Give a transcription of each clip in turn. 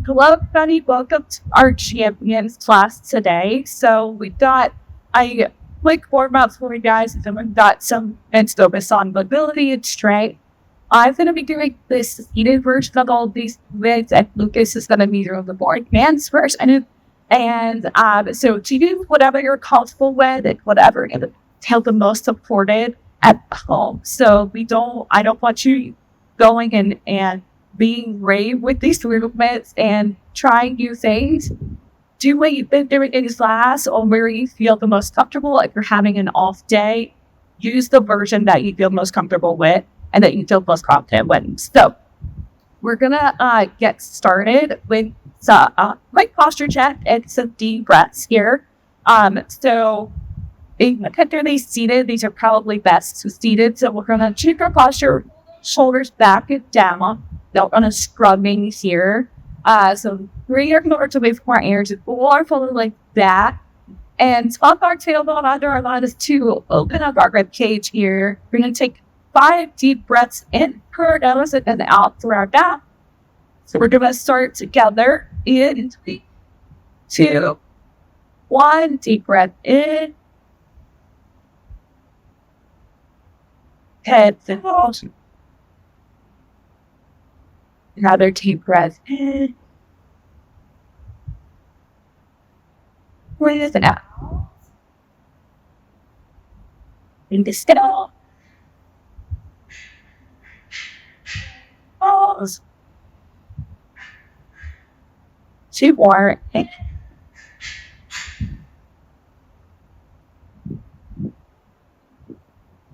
Hello, everybody. Welcome to our champions class today. So we've got a quick warm up for you guys, and then we've got some and focus on mobility and strength. I'm going to be doing this seated version of all of these movements, and Lucas is going to be doing the more advanced version. So to do whatever you're comfortable with and whatever you feel the most supported at home. So I don't want you going and being brave with these movements and trying new things. Do what you've been doing in class or where you feel the most comfortable. If you're having an off day, use the version that you feel most comfortable with and that you feel most confident with. So we're going to get started with some quick posture check and some deep breaths here. So particularly seated, these are probably best seated. So we're going to keep our posture, shoulders back and down. Don't want to scrubbing here. So bring your shoulders away from our ears, or forward like that. And swap our tailbone under our lungs to open up our rib cage here. We're going to take 5 deep breaths in per nose and then out through our mouth. So we're going to start together in 3, 2, 1. Deep breath in. Head out. Another deep breath in. Breathe it out. In the still. Pause. 2 more.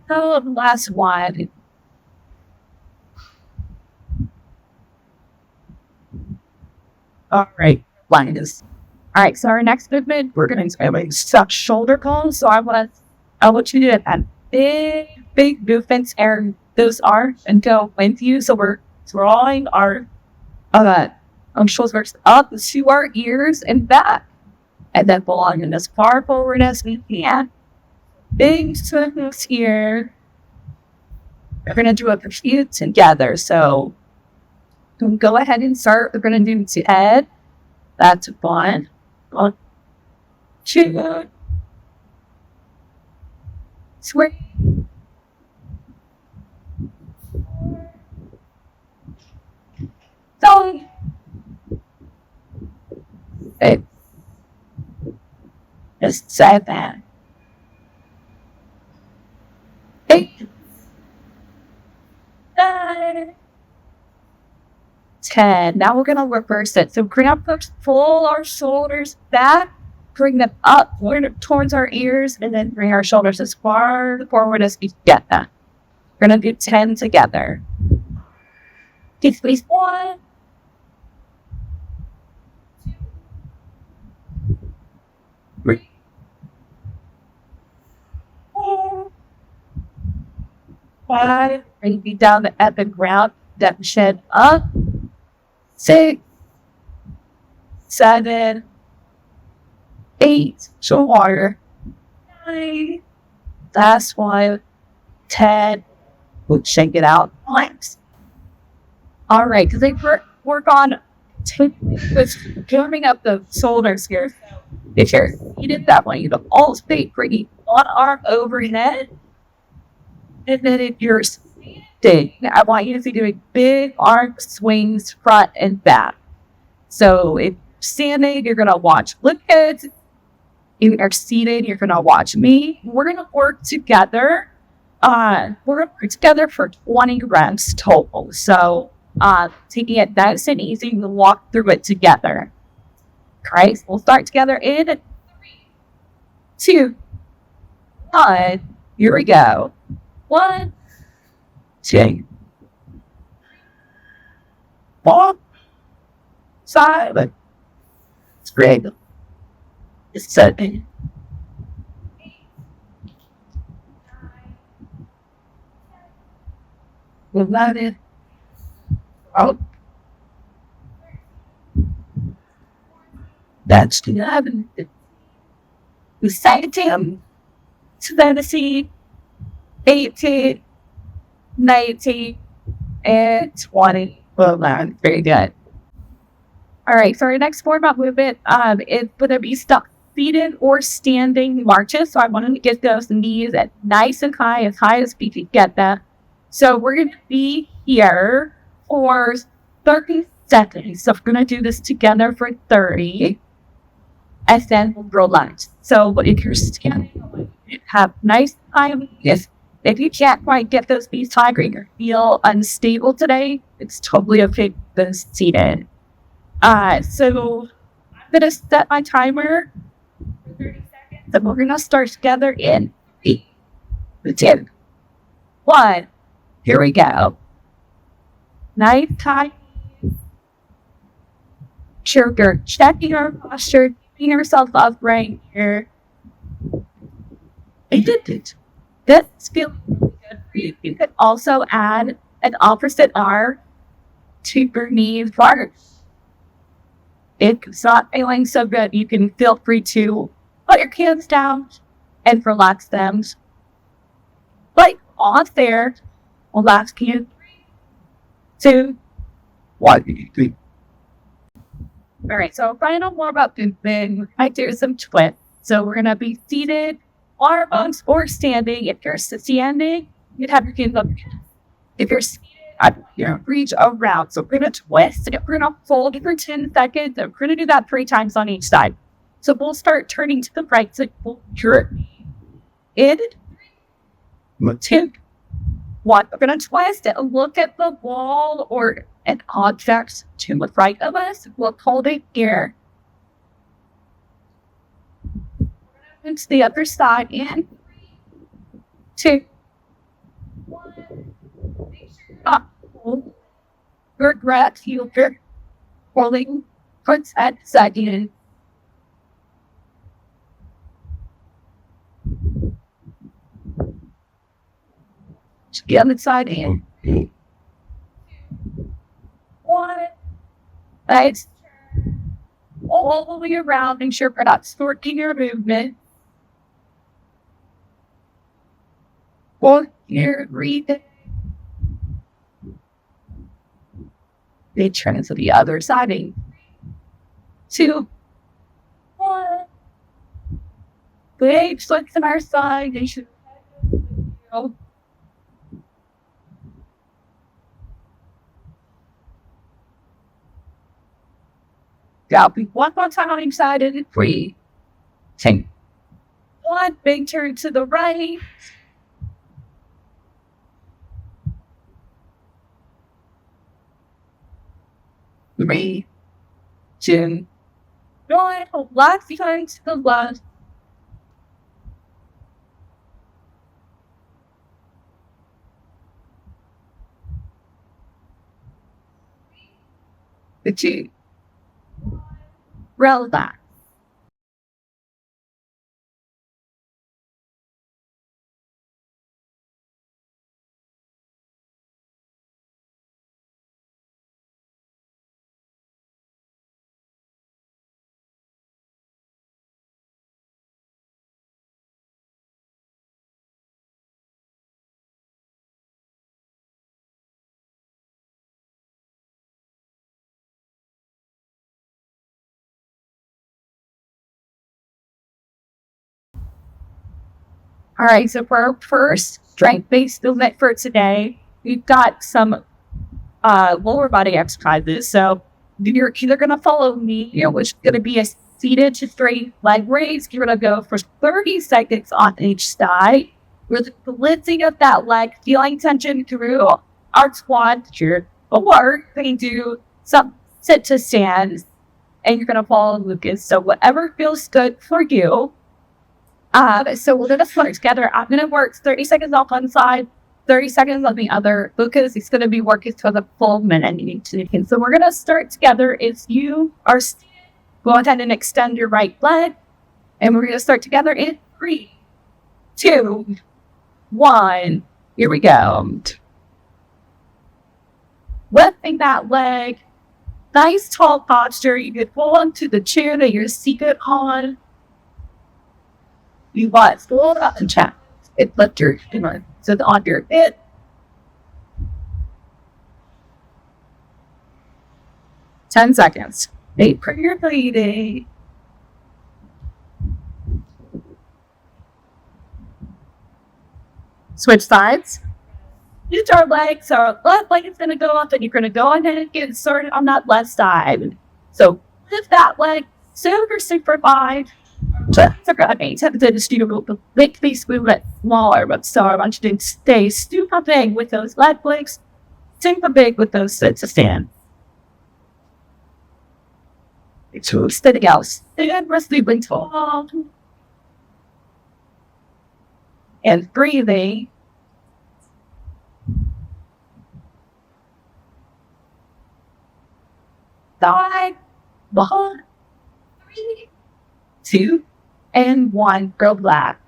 Oh, last one. All right, blindness. All right, so our next movement, we're going to suck shoulder cones. So I want you to do that big movements, and those are and go with you. So we're drawing our shoulders up to our ears and back, and then belonging as far forward as we can. Big circles here. We're going to do a few together. So go ahead and start. We're going to do head. That's 1, 2, 3, 5, 6, 7, 8, 9, 10. Now we're going to reverse it. So bring up, pull our shoulders back, bring them up towards our ears, and then bring our shoulders as far forward as we get them. We're going to do 10 together. Deep squeeze. 1, 2, 3, 4, 5. Bring feet down at the ground. Step shed up. 6, 7, 8. So water. 9. Last one. 10. We'll shake it out. Relax. All right, because they work on warming up the shoulders here. If you're seated that way, you can always bring one arm overhead. And then if you're I want you to be doing big arm swings front and back. So if standing, you're going to watch Lucas. If you're seated, you're going to watch me. We're going to work together. We're going to work together for 20 reps total. So taking it nice and easy, we'll walk through it together. All right, so we'll start together in 3, 2, 1. Here we go. 1, 2, 4, 5, 6, 7, 11, 12. That's 11. 17, 18, 19, and 20. Well, very good. All right, so our next warm-up movement is going to be stuck seated or standing marches. So I wanted to get those knees at nice and high as we can get them. So we're going to be here for 30 seconds. So we're going to do this together for 30. And then we'll relax. So if you're standing, have nice high knees. If you can't quite get those knees high or you feel unstable today, it's totally okay to be seated. So I'm going to set my timer for 30 seconds. And we're going to start together in 3, 2, 1. Here we go. Nice high knees. Sure, you're checking your posture, keeping yourself up right here. I did it. This feels really good for you. You could also add an opposite arm to your knees first. If it's not feeling so good, you can feel free to put your hands down and relax them. But off there, relax hands. 3, 2, 1, 3. All right, so final warm up movement. I do some twists. So we're going to be seated, arm bones, or standing. If you're standing, you'd have your hands up. If you're seated, reach around. So we're going to twist and we're going to fold for 10 seconds. And we're going to do that 3 times on each side. So we'll start turning to the right. So we'll turn in 3, 2, 1. We're going to twist and look at the wall or an object to the right of us. We'll hold it here. To the other side in 3, 2, 1. Make sure you're not hold your breath. You're holding for 10 seconds. To the other side in 3, 2, 1. Nice. All the way around. Make sure we're not distorting your movement. Hold here, breathe. They turn to the other side. 3, 2, 1. Big flex on our side. They should. Scalping one more time on each side in 3, 2, 1. Big turn to the right. 3, 2, 1. Left behind to the left. The 2. Relax. All right, so for our first strength-based movement for today, we've got some lower body exercises. So you're either going to follow me, which is going to be a seated to straight leg raise. You're going to go for 30 seconds on each side. We're lifting up that leg, feeling tension through our quad here. Or you can do some sit to stand, and you're going to follow Lucas. So whatever feels good for you. So we're going to start together. I'm going to work 30 seconds off one side, 30 seconds on the other. Lucas is going to be working for the full minute. So we're going to start together. If you are seated, go ahead and extend your right leg. And we're going to start together in 3, 2, 1. Here we go. Lifting that leg. Nice tall posture. You can pull onto the chair that you're seated on. You want to hold up the chest. It lift your sit on your hip. Ten seconds. Wait for your bleeding. Switch sides. Use our legs. Our left leg is going to go up, and you're going to go ahead and get started on that left side. So lift that leg, super wide. It's a bit to make these movements smaller, but so I want you to stay super big with those leg legs, super big with those sets of stand. So steady out, stand, resting tall, and breathing. Side, behind, 3, 2, and 1. Relax.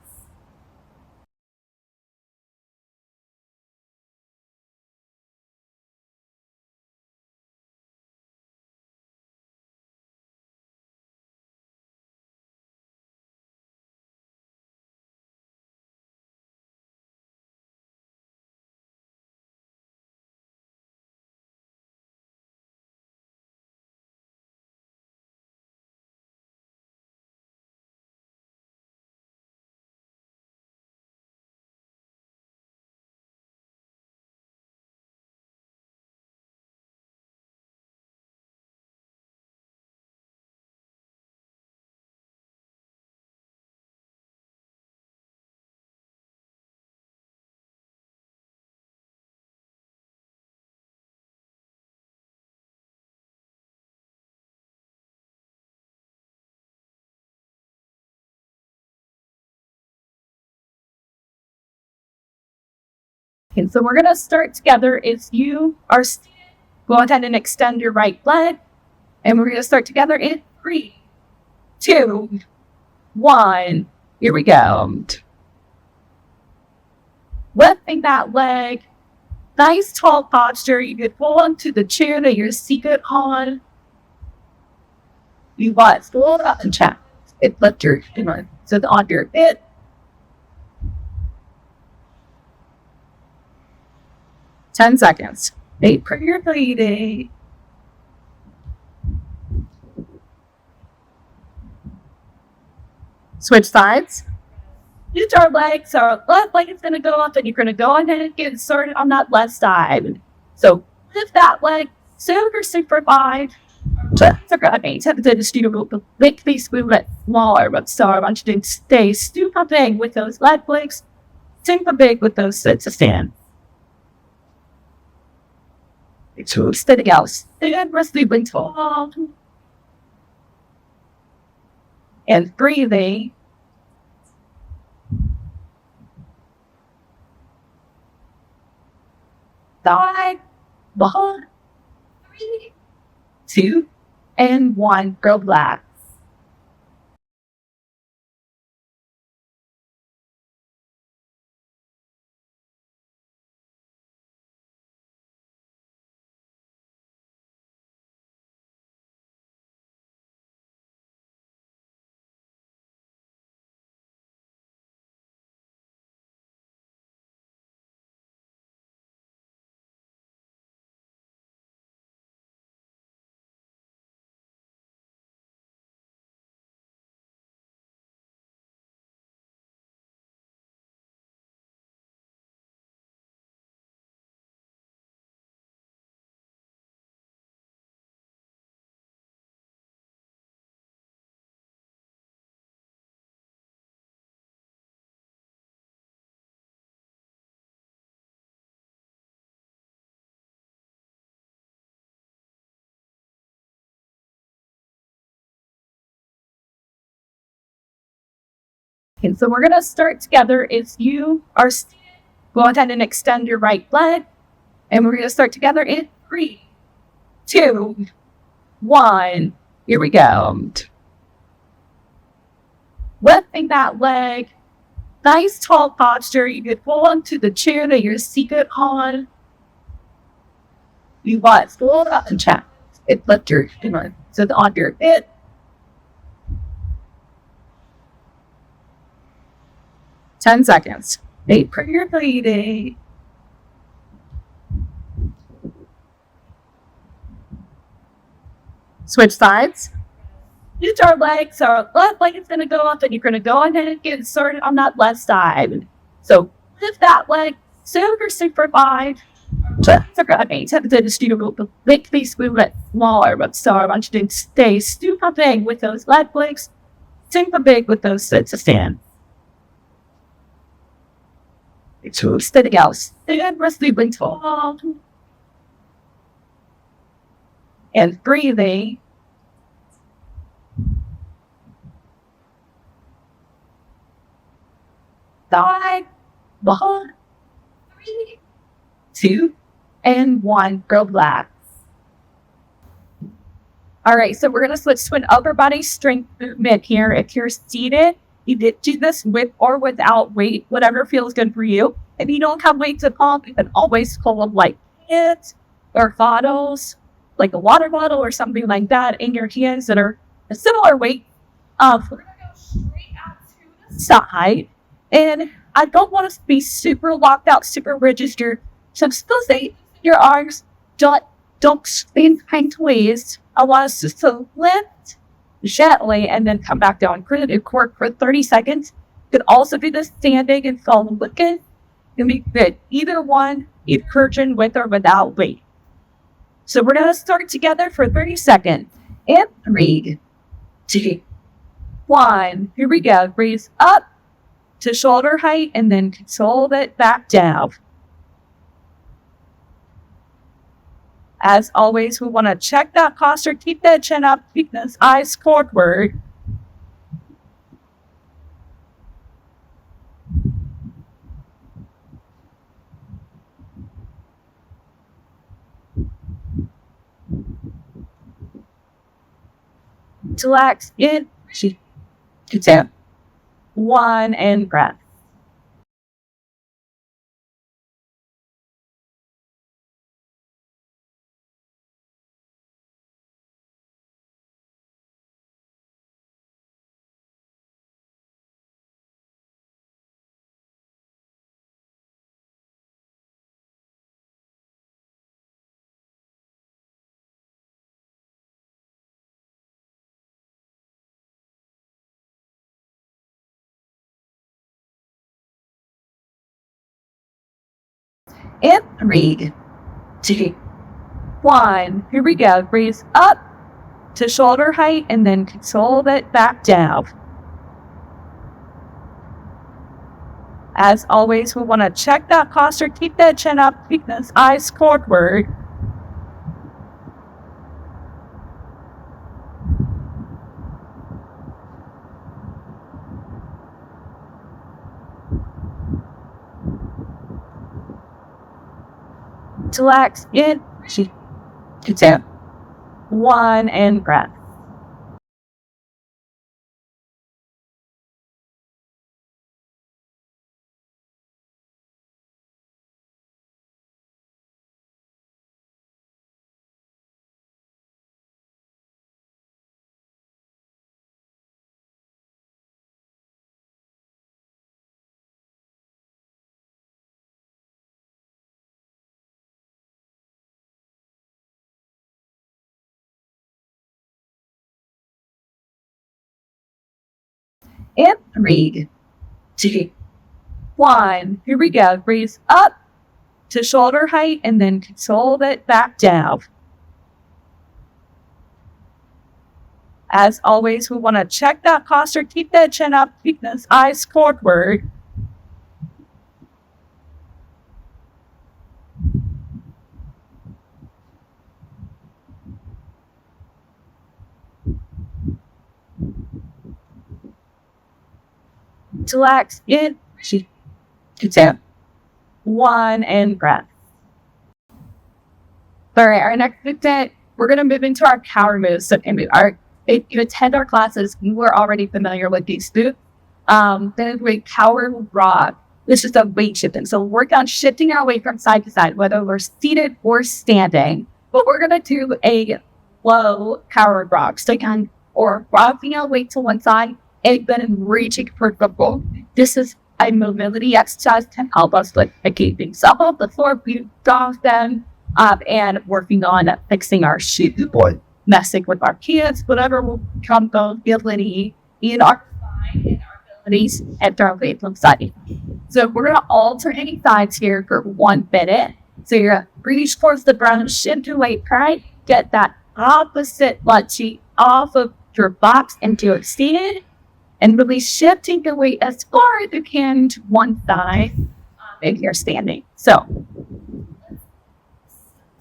Okay, so we're going to start together. If you are go ahead and extend your right leg, and we're going to start together in 3, 2, 1. Here we go. Lifting that leg, nice tall posture. You can pull onto the chair that you're seated on. You want to hold up and check. It lift your sit on your hip. Ten seconds. Wait for your bleeding. Switch sides. Use our legs. Our left leg is going to go up, and you're going to go ahead and get started on that left side. So lift that leg, super wide. It's a bit to make these movements smaller, but so I want you to stay super big with those leg legs, super big with those sets of stand. So steady out, stand, resting tall, and breathing. Side, behind, 3, 2, and 1. Relax. Okay, so we're going to start together. If you are go ahead and extend your right leg, and we're going to start together in 3, 2, 1. Here we go. Lifting that leg, nice tall posture. You can pull onto the chair that you're seated on. You want to hold up and check. It lift your sit on your hip. 10 seconds. Wait for your bleeding. Switch sides. Use our legs. Our left leg is going to go up, and you're going to go ahead and get started on that left side. So lift that leg, super wide. Just make these movements smaller, but so I want you to stay super big with those leg legs, super big with those sits of stand. So steady out, stand, resting tall, and breathing. Side, 1, 3, 2, and 1. Relax. All right, so we're going to switch to an upper body strength movement here. If you're seated, you did do this with or without weight, whatever feels good for you. If you don't have weight to pump, you can always hold like kids or bottles, like a water bottle or something like that in your hands that are a similar weight. We're going to go straight out to the side. And I don't want us to be super locked out, super rigid here. So I'm still saying your arms don't spin sideways. I want us just to lift gently and then come back down. We're going to work for 30 seconds. You could also do this standing and falling looking. You can be good. Either one, incursion with or without weight. So we're going to start together for 30 seconds. And 3, 2, 1. Here we go. Breathe up to shoulder height and then control it back down. As always, we want to check that posture, keep that chin up, keep those eyes forward. Relax in, 2, 1, and breath. And 3, 2, 1. Here we go. Breathe up to shoulder height and then control it back down. As always, we want to check that posture, keep that chin up, keep those eyes forward. Relax in, 2, 1, and breath. And 3, 2, 1. Here we go. Breathe up to shoulder height and then control it back down. As always, we want to check that posture, keep that chin up, keep those eyes forward. Relax in, 2, 1, and breath. All right, our next movement, we're going to move into our power moves. So if you attend our classes, you are already familiar with these moves. Then we power rock. This is a weight shifting. So work on shifting our weight from side to side, whether we're seated or standing. But we're going to do a low power rock. So again, or rocking our weight to one side and then reaching for the goal. This is a mobility exercise to help us with keeping some of the floor we off them and working on fixing our shoe. messing with our kids, whatever will become the ability in our spine and our abilities at our weight from side. So we're going to alternate sides here for 1 minute. So you're going to reach towards the ground, shift your weight, right? Get that opposite butt cheek off of your box into a seated, and really shifting your weight as far as you can to one side if you're standing. So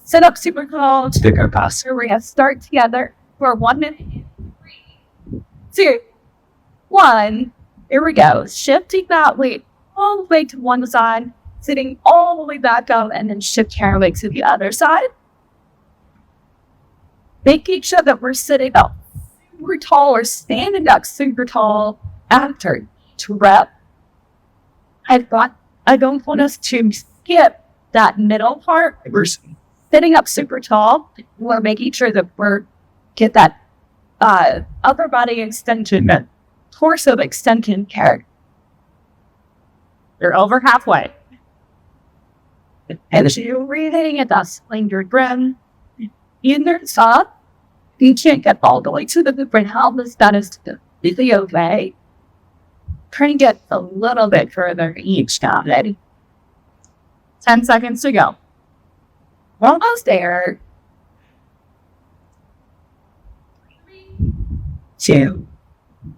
sit up super tall, sticker posture. We're going to start together for 1 minute. 3, 2, 1. Here we go. Shifting that weight all the way to one side, sitting all the way back up, and then shift your legs to the other side. Making sure that we're sitting up super tall or standing up super tall after each rep. I don't want us to skip that middle part. We're sitting up super tall. We're making sure that we're get that upper body extension, that torso extension care. You're over halfway. And as you're breathing at that slender breath, in there top, you can't get all the way to the different helpless status to the okay. Try and get a little bit further each time. Ready? 10 seconds to go. Almost there. 3, 2,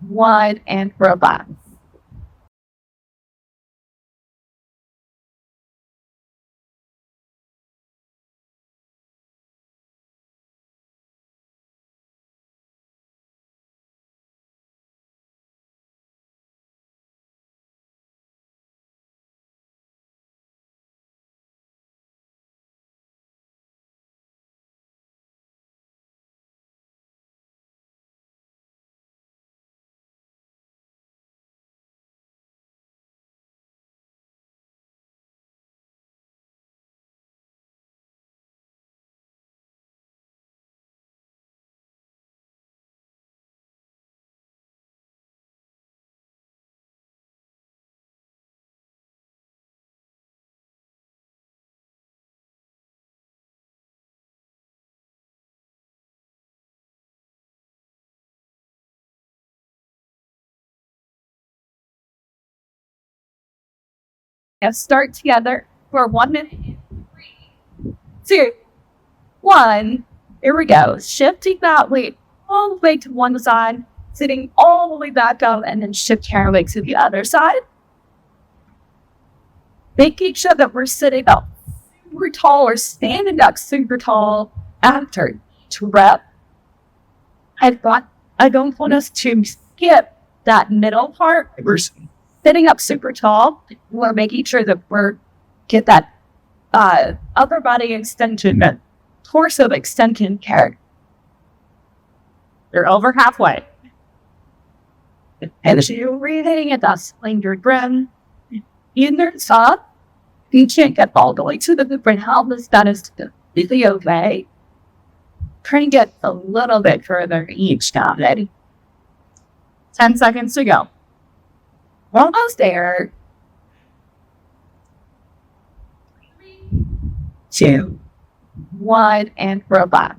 1, and relax. Now start together for 1 minute. 3, 2, 1. Here we go. Shifting that weight all the way to one side, sitting all the way back up, and then shift your legs to the other side. Making sure that we're sitting up super tall or standing up super tall after each rep. I don't want us to skip that middle part. We're sitting up super tall. We're making sure that we're get that upper body extension, that torso extension care. You're over halfway. And as you're breathing at that slender breath, in there top, you can't get all the way to the different helpless status to the okay. Try and get a little bit further each time. Ready? 10 seconds to go. Almost there. 3, 2, 1, and relax.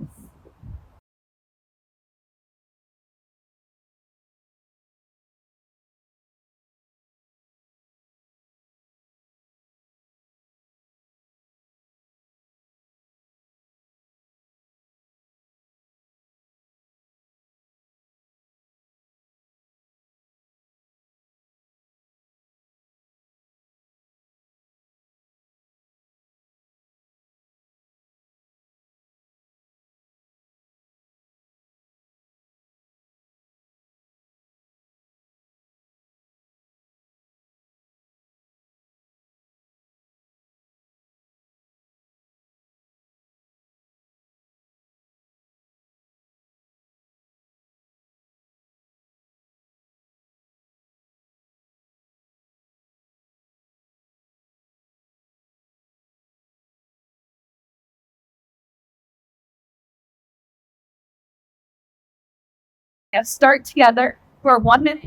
Now start together for 1 minute.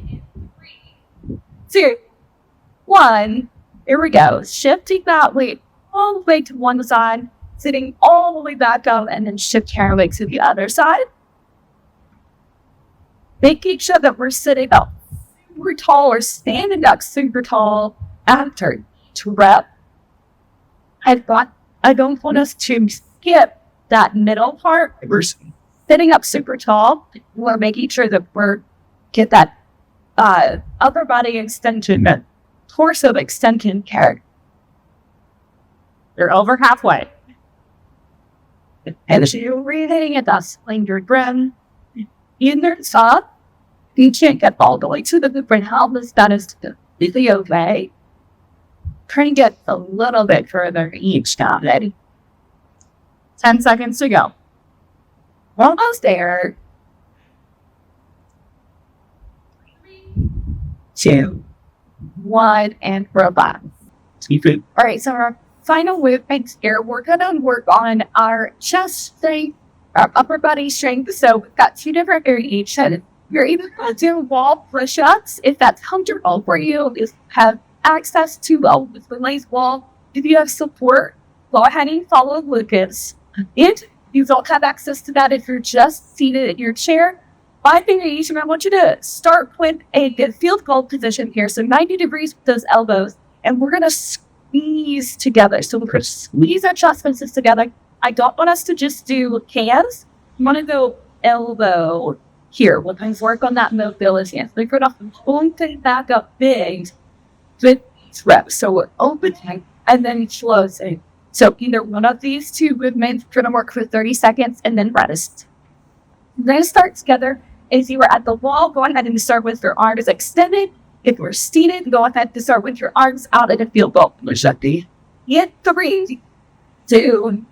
3, 2, 1. Here we go. Shifting that weight all the way to one side, sitting all the way back up, and then shift your legs to the other side. making sure that we're sitting up super tall or standing up super tall after each rep. I don't want us to skip that middle part. We're sitting up super tall. We're making sure that get that upper body extension, that torso extension care. You're over halfway. And as you're breathing at that slender breath, in the top, you can't get all the way to the different helpless. That is completely okay. Try and get a little bit further each time. Ready? 10 seconds to go. Almost there. 3, 2, 1, and relax. All right, so our final movement here, we're going to work on our chest strength, our upper body strength. So we've got 2 different variations. You're either going to do wall push-ups if that's comfortable for you. You have access to a relays wall. If you have support, go ahead and follow Lucas. If you don't have access to that, if you're just seated in your chair, my variation, I want you to start with a good field goal position here. So 90 degrees with those elbows, and we're going to squeeze together. So we're going to squeeze our chest muscles together. I don't want us to just do hands. I want to go elbow here. We're going to work on that mobility. And we're going to hold things back up big with each rep. So we're opening and then closing. So either one of these 2 movements, we're going to work for 30 seconds and then rest. Then start together. If you were at the wall, go ahead and start with your arms extended. If you're seated, go ahead and start with your arms out in a field goal. In 3, 2,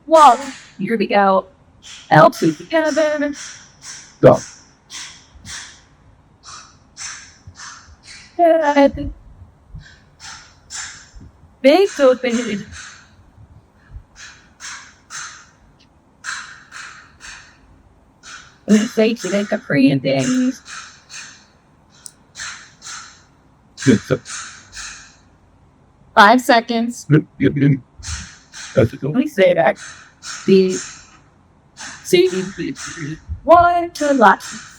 1. Here we go. Elbows together. Go. Good. Big open. Say to the Korean things. 5 seconds. Let me say that. 3, 2, 1, to last.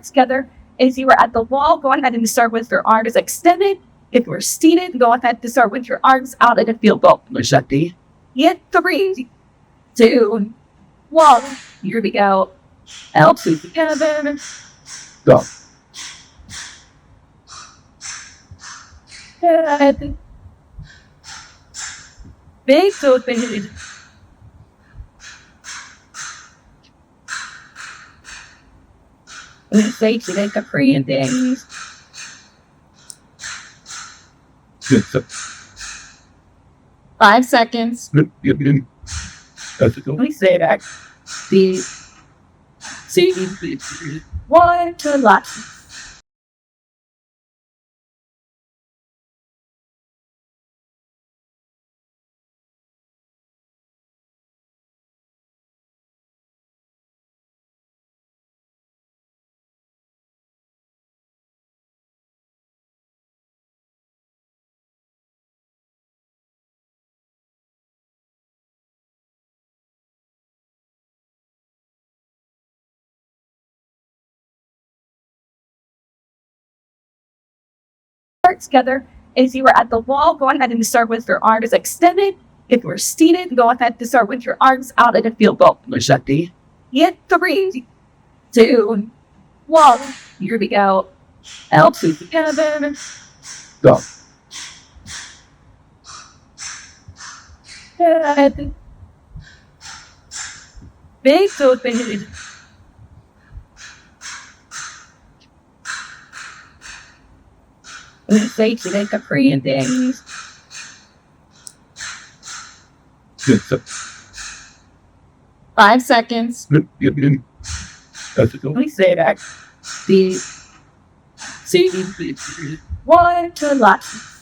Together. If you were at the wall, go ahead and start with your arms extended. If you're seated, go ahead and start with your arms out in a field goal. In 3, 2, 1. Here we go. Elbows together. Go. Good. Big open. Say to the Korean things. 5 seconds. Let me say that. 3, 2, 1, to last. Together. If you were at the wall, go ahead and start with your arms extended. If you're seated, go ahead and start with your arms out in a field goal. In 3, 2, 1. Here we go. Elbows together. Go. Good. Big open. Say to the Korean things. 5 seconds. We say that. The C, one to the left.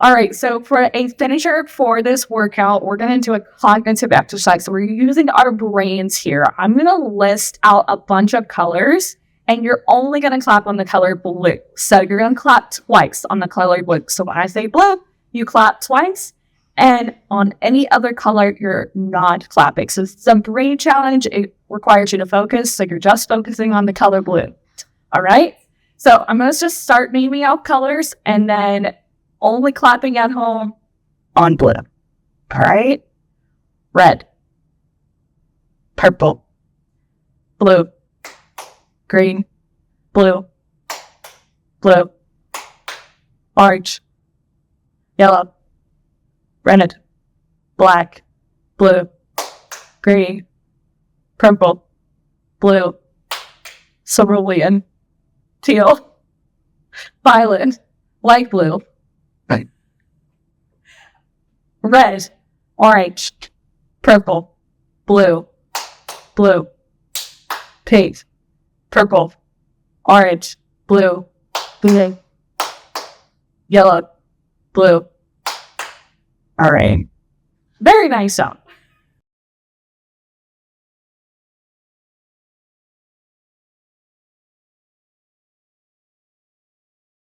All right, so for a finisher for this workout, we're going to do a cognitive exercise. So we're using our brains here. I'm going to list out a bunch of colors, and you're only going to clap on the color blue. So you're going to clap twice on the color blue. So when I say blue, you clap twice, and on any other color, you're not clapping. So it's a brain challenge. It requires you to focus, so you're just focusing on the color blue. All right? So I'm going to just start naming out colors, and then only clapping at home on blue. All right? Red, purple, blue, green, blue, blue, orange, yellow, red, black, blue, green, purple, blue, cerulean, teal, violet, light blue, red, orange, purple, blue, blue, pink, purple, orange, blue, blue, yellow, blue. All right. Very nice sound.